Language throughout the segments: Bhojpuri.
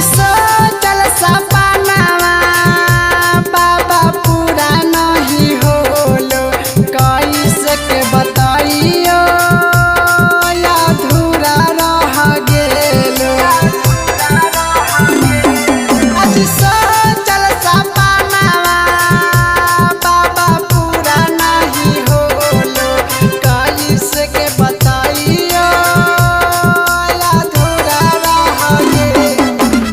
सोचल सपनावा बाबा पूरा नहीं होलो, कैसे के बताइयो अधूरा रह गेलो। आज सोचल सपनावा बाबा पूरा नहीं होलो, कैसे के बताइयो अधूरा रह गेलो।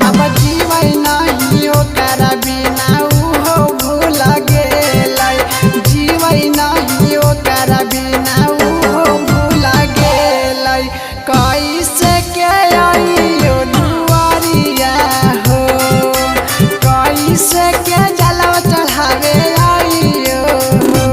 अब जीवन नहीं ओकर बिना उहो भूल गेलै, जीवन नहीं ओकर बिना उहो भूल गेलै। कैसे के आइयो दुआरिया हो, कैसे के जलवा चढ़ावे आइयो हो।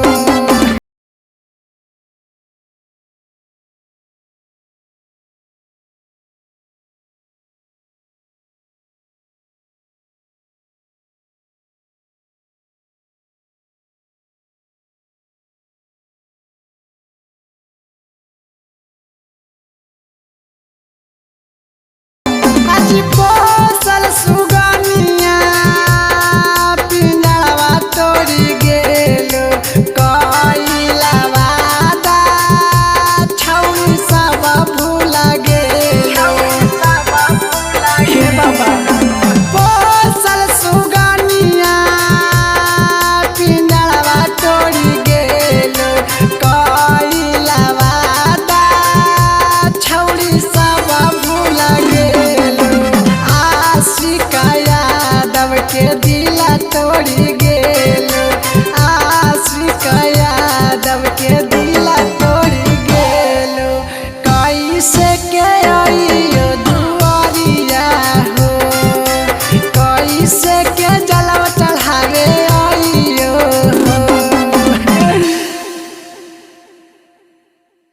आज